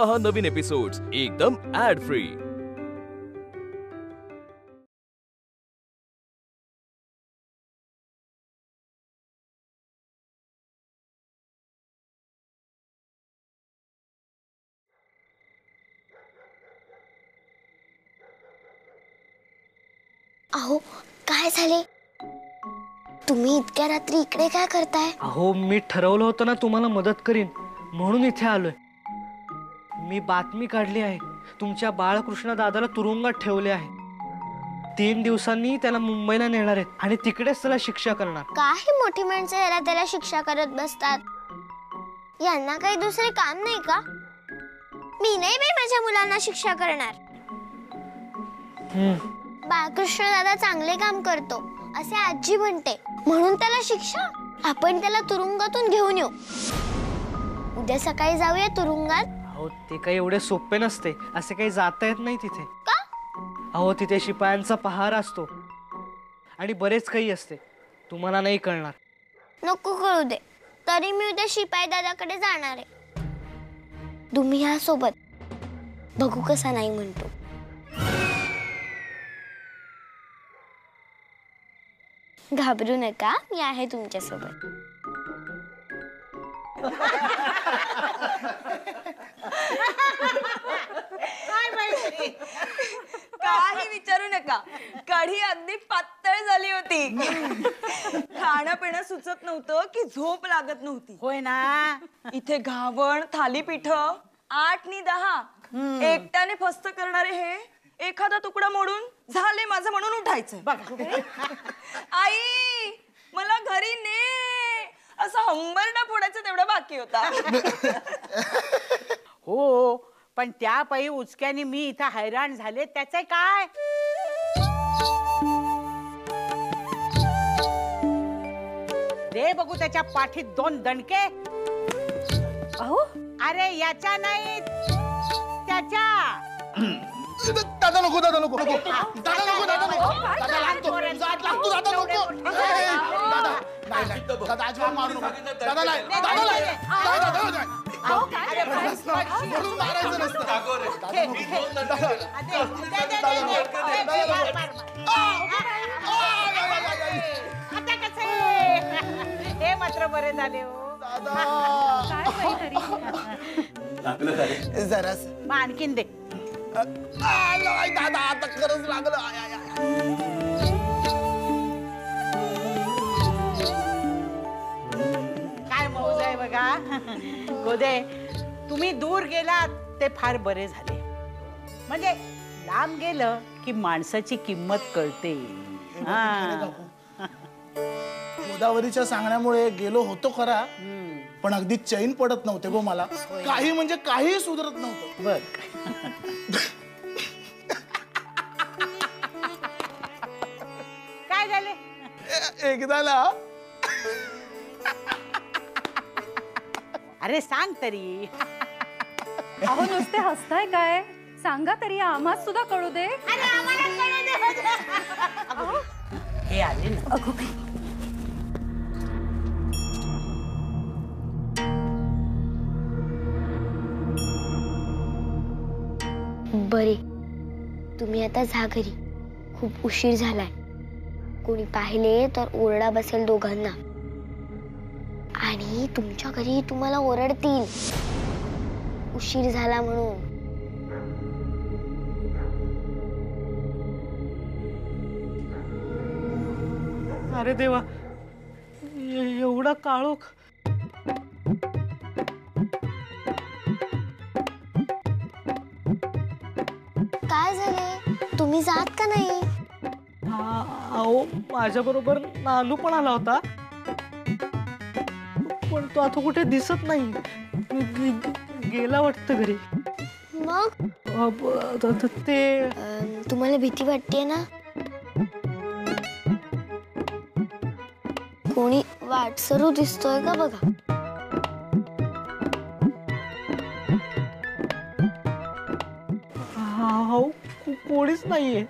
पहा नवीन एपिसोड्स एकदम add free. अहो काय झाले? तुम्ही इतक्या रात्री इकडे काय करताय? अहो मी ठरवलं होतं ना तुम्हाला मदत करीन म्हणून इथे आलोय। मी बातमी काढली आहे, तुमच्या बाळकृष्ण दादाला तुरुंगात ठेवले आहे। 3 दिवसांनी त्याला मुंबईला नेणार आहेत आणि तिकडेच त्याला शिक्षा करणार। काही मोठी माणसं याला त्याला शिक्षा करत बसतात, यांना काही दुसरे काम नाही का? मी नाही बाई माझ्या मुलांना शिक्षा करणार। बाळकृष्ण दादा चांगले काम करतो असे आजी म्हणते, म्हणून त्याला शिक्षा? आपण त्याला तुरुंगातून घेऊन येऊ। उद्या सकाळी जाऊया तुरुंगात। अहो ते काही एवढे सोपे नसते, असे काही जाता येत नाही तिथे। का? अहो तिथे शिपायांचा पहारा असतो आणि बरेच काही असते, तुम्हाला नाही कळणार। नको कळू दे, तरी मी उद्या शिपाई दादाकडे जाणार आहे। तुम्ही या सोबत, बघू कसा नाही म्हणतो। घाबरू नका, मी आहे तुमच्या सोबत। काही विचारू नका, कढी अगदी पातळ झाली होती। खाणं पिणं सुचत नव्हतं की झोप लागत नव्हती। होय ना? इथे घावण थालीपीठ 8 नि 10 एकट्याने फस्त करणारे हे एखादा तुकडा मोडून झाले माझं म्हणून उठायचं। आई मला घरी ने असं हंबरडा फोडायचं तेवढा बाकी होता। हो, पण त्या पायी उचक्याने मी इथं हैराण झाले, त्याचे काय? दे बघू त्याच्या पाठीत 2 दणके। अहो अरे याच्या नाही, त्याच्या। दादा नको, दादा नको, नको दादा नको, दादा नको, दादा लागतो, लागतो दादा नको। दादा नाही नाही, दादा अजिबात मारू नको, दादा नाही, दादा नाही, दादा नाही। म्हणून मारायचं नसतं। आता कसं हे मात्र बरे झाले हो दादा। जरा मग आणखीन दे। दादा आता खरंच लागलं। काय मौज आहे बघा। गोदे तुम्ही दूर गेलात ते फार बरे झाले, म्हणजे लांब गेलं की माणसाची किंमत कळते। गोदावरीच्या सांगण्यामुळे गेलो होतो खरा, पण अगदी चैन पडत नव्हते गो मला। काही म्हणजे काही सुधरत नव्हतं बर। काय झाले? एकदा ना, अरे सांग तरी। अहो नुसते हसताय काय? सांगा तरी, आम्हाला सुद्धा कळू दे। अरे आम्हाला कळू दे। हे आले ना। अगो बाई, बरे, तुम्ही आता जा घरी, खूप उशीर झालाय। कोणी पाहिले तर ओरडा बसेल दोघांना, आणि तुमच्या घरी तुम्हाला ओरडतील उशीर झाला म्हणून। अरे देवा, एवढा काळोख। काय झाले? तुम्ही जात का नाही? अहो माझ्या बरोबर नालू पण आला होता, पण तो आता कुठे दिसत नाही। गेला वाटतं घरी। मग ते तुम्हाला भीती वाटते ना? कोणी वाटसरू दिसतोय का बघा। हो, कोणीच नाहीये।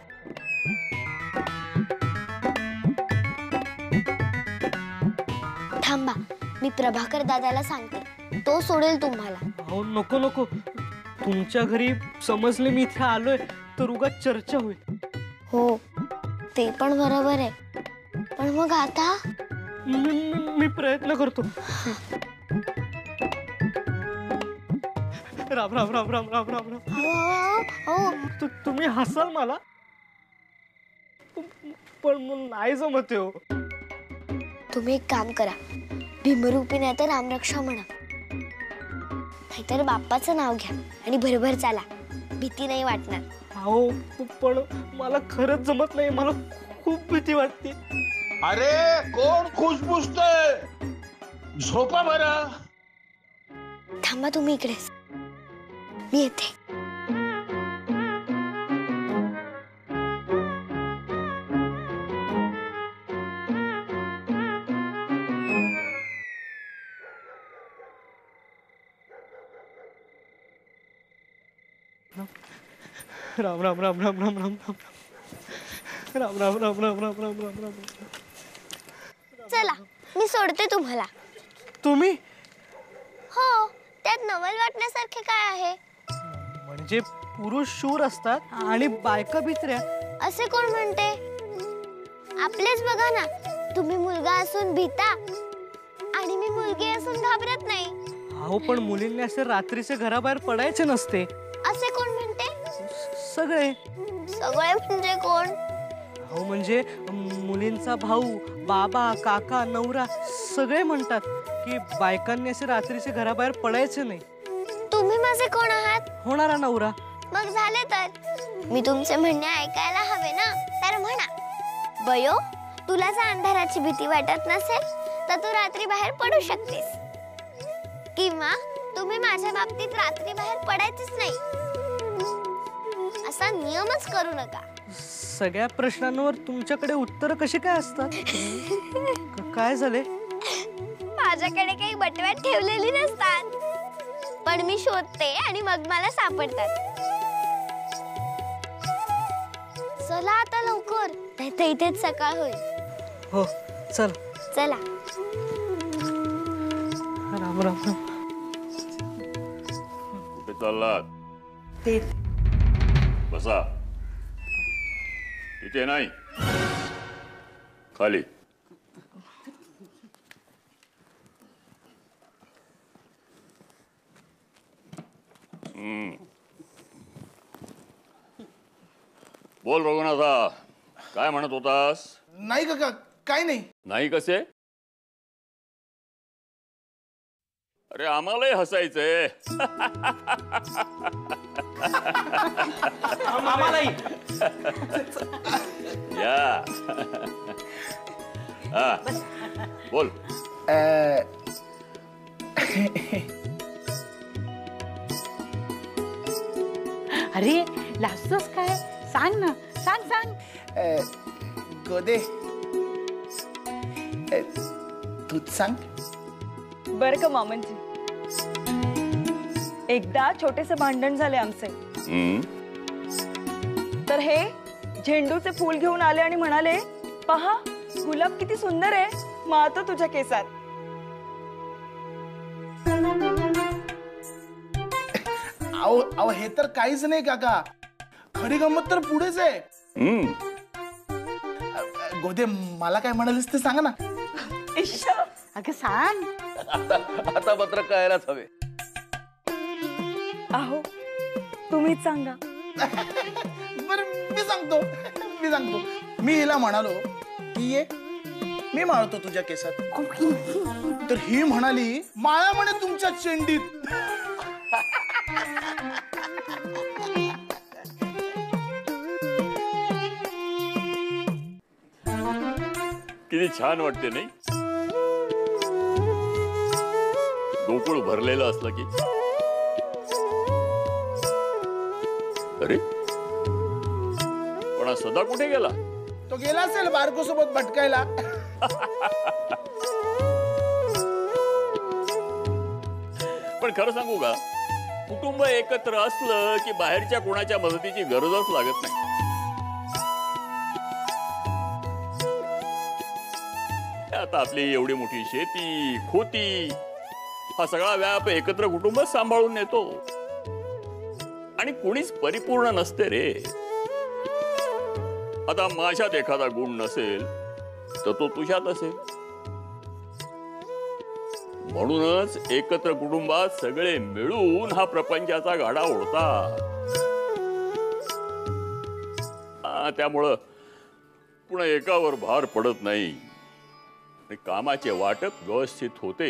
थांबा, मी प्रभाकर दादाला सांगते, तो सोडेल तुम्हाला। हो नको नको, तुमच्या घरी समजले मी इथे आलोय तर उगाच चर्चा होईल. हो ते पण बरोबर आहे, पण मग आता मी प्रयत्न करतो. राम राम राम राम राम राम राम. हो तुम्ही हसाल मला, पण नाही जमते हो. तुम्ही एक काम करा, भीमरूपी नाही तर रामरक्षा म्हणा, नाहीतर बाप्पाचं नाव घ्या आणि भरभर चाला, भीती नाही वाटणार. हो पण मला खरंच जमत नाही, मला खूप भीती वाटते. अरे कोण खुशबुसतय, झोपा बरं. थांबा तुम्ही इकडेच, मी येते. राम राम राम राम राम राम राम राम राम राम राम राम राम राम राम. चला मी सोडते तुम्हाला. तुम्ही हो, त्यात नवल वाटण्यासारखे काय आहे? म्हणजे पुरुष शूर असतात आणि बायका भित्र्या. असे कोण म्हणते? आपलेच बघा ना, तुम्ही मुलगा असून भीता आणि मी मुलगी असून घाबरत नाही. हो पण मुलींनी असे रात्रीचे घराबाहेर पडायचे नसते. असे कोण म्हणते? सगळे. सगळे म्हणजे कोण? हो म्हणजे मुलींचा भाऊ, बाबा, काका, नवरा सगळे म्हणतात की बायकांनी असे रात्रीचे घराबाहेर पडायचे नाही. तुम्ही माझे कोण आहात? होणारा नवरा. मग झाले तर मी तुमचे म्हणणे ऐकायला हवे ना, तर म्हणा. बयो, तुला जर अंधाराची भीती वाटत नसेल तर तू रात्री बाहेर पडू शकतेस, किंवा तुम्ही माझ्या बाबतीत रात्री बाहेर पडायचीच नाही असा नियमच करू नका. सगळ्या प्रश्नांवर तुमच्याकडे उत्तर कशी काय असतात? काय झाले? माझ्याकडे काही बटव्यात ठेवलेली नसतात, पण मी शोधते आणि मग मला सापडतात. चला आता लवकर, नाहीतर इथेच सकाळ होईल. हो चल. चला. राम राम राम. कुठे चाललात? ते बसा. इथे नाही, खाली. बोल रघुनाथा, काय म्हणत होतास? नाही काका, काय नाही. नाही कसे? अरे आम्हालाही हसायचंय. या हा बोल. अरे लाजतोस काय? सांग ना, सांग सांग. गोदे, तूच सांग. बर का मामनजी, एकदा छोटेसे भांडण झाले आमचे. तर हे झेंडूचे फूल घेऊन आले आणि म्हणाले, पहा गुलाब किती सुंदर आहे, माळतो तुझ्या केसात. अहो अहो हे तर काहीच नाही काका, खरी गंमत तर पुढेच आहे. गोदे, मला काय म्हणालीस ते सांगा ना. अगं सांग. आता मात्र कळायलाच हवे. आहो तुम्हीच सांगा. बरं मी सांगतो. मी हिला म्हणालो की ये मी माळतो तुझ्या केसात, तर ही म्हणाली माळा म्हणे तुमच्या चेंडीत. किती छान वाटते नाही? गोकुळ भरलेलं असलं की. अरे पण सदा कुठे गेला? तो गेला असेल बारको सोबत भटकायला. पण खरं सांगू का, कुटुंब एकत्र असलं की बाहेरच्या कोणाच्या मदतीची गरजच लागत नाही. आता आपली एवढी मोठी शेती, खोती, हा सगळा व्याप एकत्र कुटुंब सांभाळून नेतो. आणि कुणीच परिपूर्ण नसते रे. आता माझ्यात एखादा गुण नसेल तर तो तुझ्यात असेल. म्हणूनच एकत्र कुटुंबात सगळे मिळून हा प्रपंचाचा गाडा ओढतात. त्यामुळं पुन्हा एकावर भार पडत नाही आणि कामाचे वाटप व्यवस्थित होते.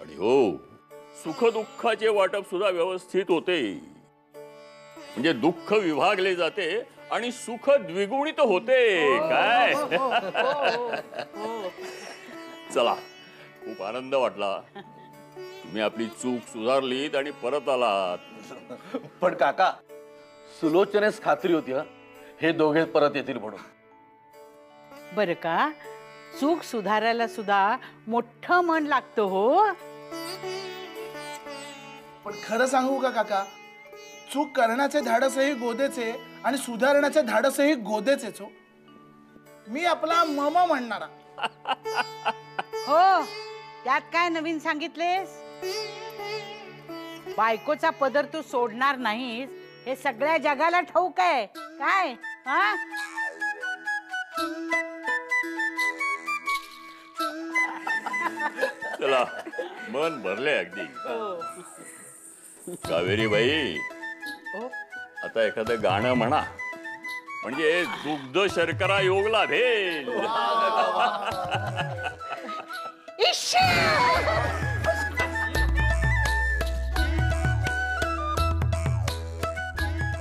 आणि हो, सुखदुःखाचे वाटप सुद्धा व्यवस्थित होते. म्हणजे दुःख विभागले जाते आणि सुख द्विगुणित होते. काय चला, खूप आनंद वाटला. तुम्ही आपली चूक सुधारलीत आणि परत आलात. पण काका, सुलोचनेस खात्री होती हे दोघे परत येतील म्हणून. बर का, चूक सुधारायला सुद्धा मोठं मन लागतं हो. पण खरं सांगू का काका, चूक करण्याचे धाडसही गोदेचे आणि सुधारण्याचे धाडसही गोदेचेच हो. मी आपला मम म्हणणारा. हो, त्यात काय नवीन सांगितलेस? बायकोचा पदर तू सोडणार नाहीस हे सगळ्या जगाला ठाऊक आहे. काय हा? चला, मन भरले अगदी. कावेरी बाई, आता एखादं गाणं म्हणा, म्हणजे दुग्ध शर्करा योग लाभेल.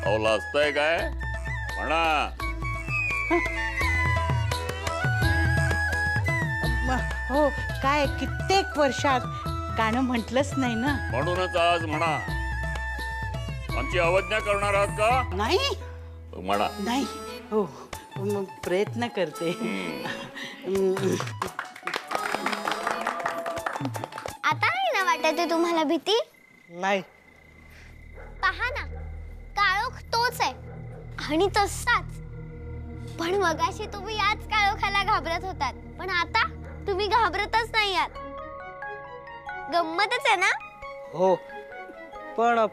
अहो, लाजताय काय? म्हणा. हो, काय कित्येक वर्षात गाणं म्हटलंच नाही ना. म्हणूनच आज म्हणा. आमची अवज्ञा करणार आहात का? नाही म्हणा. नाही. हो, मग प्रयत्न करते. आता नाही ना वाटत तुम्हाला भीती? नाही. पहा ना, काळोख तोच आहे आणि तसाच. पण मगाशी तुम्ही याच काळोखाला घाबरत होतात, पण आता तुम्ही घाबरतच नाही आहात. गंमतच आहे ना? हो, पण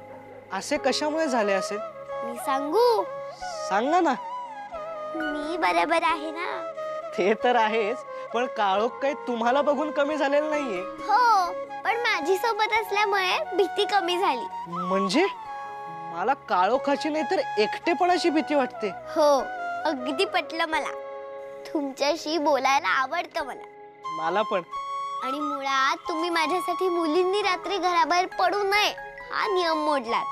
असे कशामुळे झाले असेल? मी सांगू? सांगा ना. मी बरोबर आहे ना? ते तर आहेच, पण काळोख काही तुम्हाला बघून कमी झालेलं नाहीये. हो, पण माझी सोबत असल्यामुळे भीती कमी झाली. म्हणजे मला काळोखाची नाही तर एकटेपणाची भीती वाटते. हो, अगदी पटलं मला. तुमच्याशी बोलायला आवडतं मला. मला पण. आणि मुळात तुम्ही माझ्यासाठी मुलींनी रात्री घराबाहेर पडू नये हा नियम मोडलात.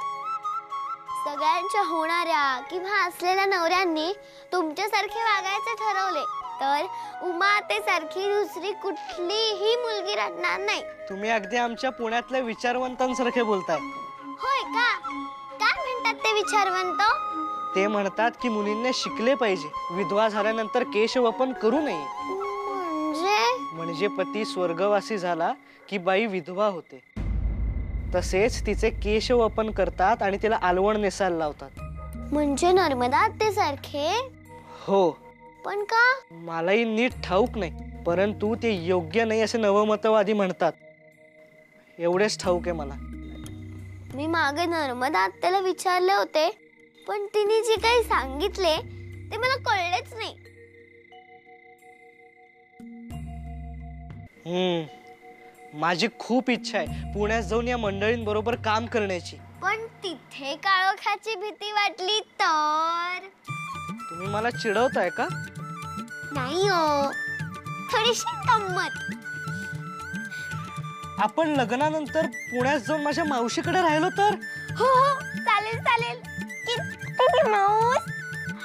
सगळ्यांच्या होणाऱ्या किंवा असलेल्या नवऱ्यांनी तुमच्यासारखे वागायचे ठरवले तर उमातेसारखी दुसरी कुठलीही मुलगी राहणार नाही. तुम्ही अगदी आमच्या पुण्यातल्या विचारवंतांसारखे बोलताय. होय का? काय म्हणतात ते विचारवंत? ते म्हणतात की मुलींनी शिकले पाहिजे, विधवा झाल्यानंतर केशवपन करू नये. म्हणजे पती स्वर्गवासी झाला की बाई विधवा होते. तसेच तिचे केशवपन करतात आणि तिला आलवण नेसायला लावतात. म्हणजे नर्मदा आत्तेसारखे? हो. पण का? मलाही नीट ठाऊक नाही, परंतु ते योग्य नाही असे नवमतवादी म्हणतात. एवढेच ठाऊक आहे मला. मी मागे नर्मदा आत्याला विचारले होते, पण तिने जे काही सांगितले ते मला कळलेच नाही. माझी खूप इच्छा आहे पुण्यात जाऊन या मंडळींबरोबर काम करण्याची. पण तिथे काळोखाची भीती वाटली तर? तुम्ही मला चिडवताय का? नाही हो, थोडीशी गंमत. आपण लग्नानंतर पुण्यात जाऊन माझ्या मावशीकडे राहिलो तर? हो हो, चालेल चालेल. किती मौज.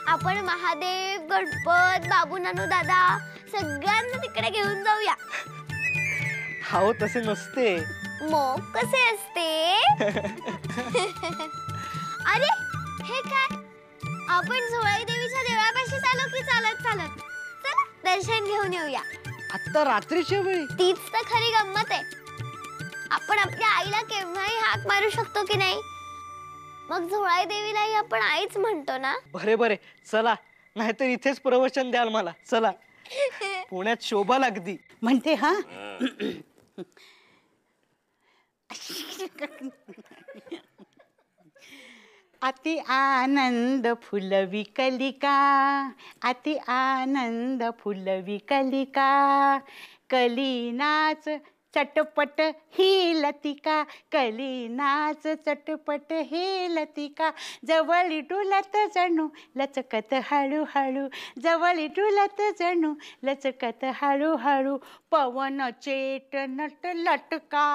आपण महादेव, गणपत, बाबू नानू दादा सगळ्यांना तिकडे घेऊन जाऊया. हाव, तसे नसते. मग कसे असते? अरे हे काय, आपण झोळाई देवीच्या देवळापाशी चालू की चालत चालत? चला दर्शन घेऊन येऊया. आता रात्रीच्या वेळी? तीच तर खरी गंमत आहे. आपण आपल्या आईला केव्हाही हाक मारू शकतो की नाही? मग झोळाई देवीलाही आपण आईच म्हणतो ना? बरे बरे, चला, नाहीतर इथेच प्रवचन द्याल मला. चला, पुण्यात शोभा लागती म्हणते. हा, अति आनंद फुलवी कलिका, अति आनंद फुलवी कलिका, कलीनाच चटपट ही लतिका, कलीनाच चटपट ही लतिका, जवळी डुलत जणू लचकत हळूहळू, जवळी डुलत जणू लचकत हळूहळू, पवन चेट नट लटका,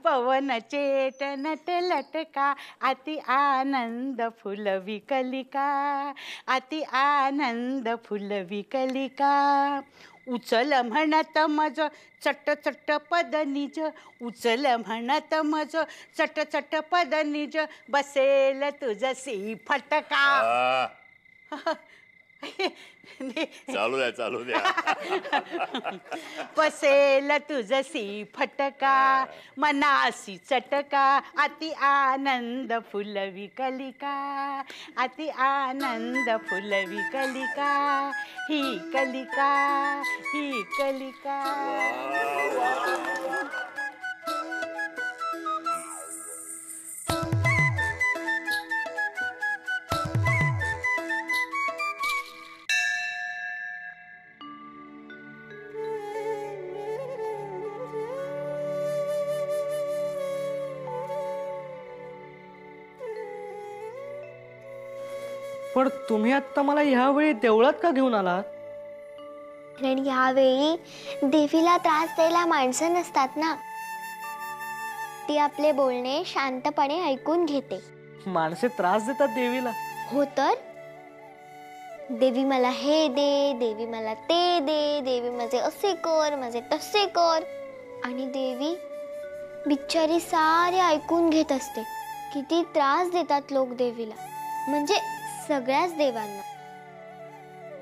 पवन चेट नट लटका, अति आनंद फुलवी कलिका, अति आनंद फुलवी कलिका, उचल म्हणत मज चट चट पद निज, उचल म्हणत मज चट चट पद निज, बसेल तुझसी फटका. चालू द्या बसेल तुझसी फटका, मनासी चटका, अति आनंद फुलवी कलिका, अति आनंद फुलवी कलिका, ही कलिका, ही कलिका. पण तुम्ही आता मला ह्यावेळी देवळात का घेऊन आलात? कारण ह्यावेळी देवीला त्रास द्यायला माणसं नसतात ना, ती आपले बोलणे शांतपणे ऐकून घेते. माणसे त्रास देतात देवीला? हो तर. देवी मला हे दे, देवी मला ते दे, देवी माझे असे कर, माझे तसे कर. आणि देवी बिचारी सारे ऐकून घेत असते. किती त्रास देतात लोक देवीला, म्हणजे सगळ्याच देवांना.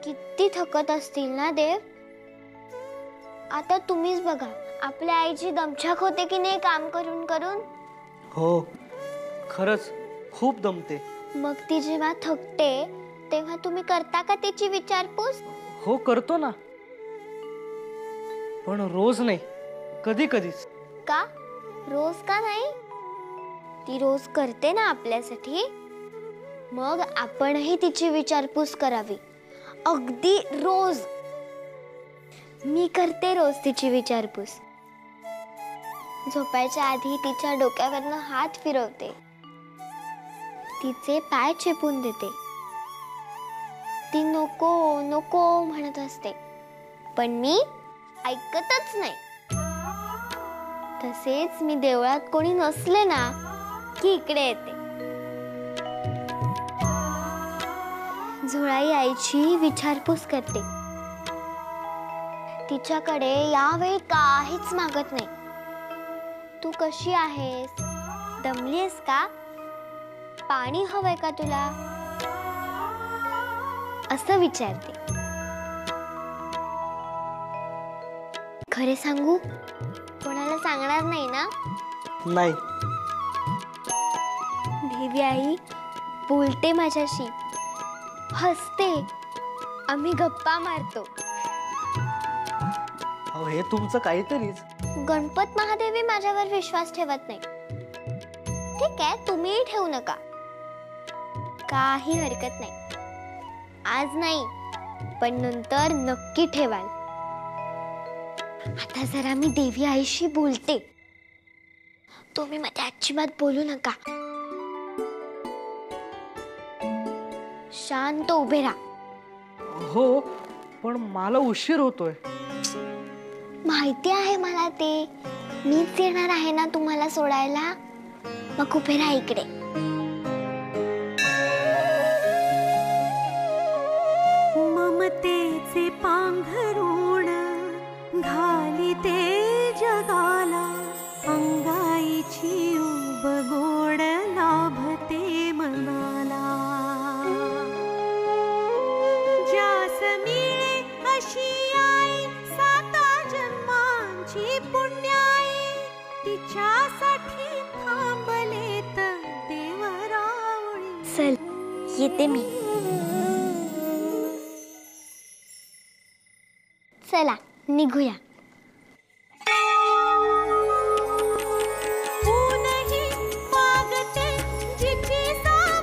किती थकत असतील ना देव. आता तुम्हीच बघा, आपल्या आईची दमछाक होते की नाही काम करून करून. हो, खरंच खूप दमते. मग ती जेव्हा थकते तेव्हा तुम्ही करता का त्याची विचारपूस? हो, करतो ना, पण रोज नाही, कधी कधीच. का रोज का नाही? ती रोज करते ना आपल्यासाठी, मग आपणही तिची विचारपूस करावी. अगदी रोज. मी करते रोज तिची विचारपूस. झोपायच्या आधी तिच्या डोक्यावरनं हात फिरवते, तिचे पाय चेपून देते. ती नको नको म्हणत असते, पण मी ऐकतच नाही. तसेच मी देवळात कोणी नसले ना की इकडे येते. झोळाई आईची विचारपूस करते. तिच्याकडे यावेळी काहीच मागत नाही. तू कशी आहेस? दमलीस का? पाणी हवंय का तुला? असं विचारते. खरे सांगू, कोणाला सांगणार नाही ना? नाही. देवी आई बोलते माझ्याशी, हसते, आम्ही गप्पा मारतो. अहो, हे तुमचं काहीतरीच. गणपत महादेवी माझ्यावर विश्वास ठेवत नाही. ठीक आहे, तुम्हीही ठेवू नका, काही हरकत नाही. आज नाही, पण नंतर नक्की ठेवाल. आता जरा मी देवी आईशी बोलते. तुम्ही मध्ये अजिबात बोलू नका. शांत उभे राहा. हो, पण मला उशीर होतोय. माहिती आहे मला ते. मीच येणार आहे ना तुम्हाला सोडायला. मग उभे राहा इकडे. ममतेचे पांघरुण घाली ते जगाला, अंगाईची उब गोड लाभते मनाला. ज्यास मिळे अशी आई, साता जन्मांची पुण्याई, तिच्यासाठी थांबलेत देवरावळी. चल येते मी. चला निघूया. ऊनही मागते जिची साथ,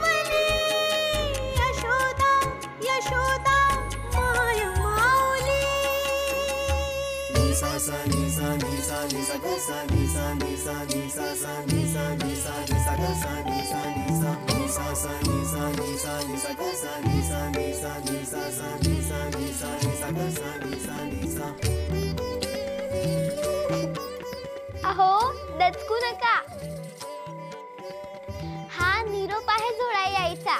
अहो दचकू नका, हा निरोप आहे जुळा यायचा.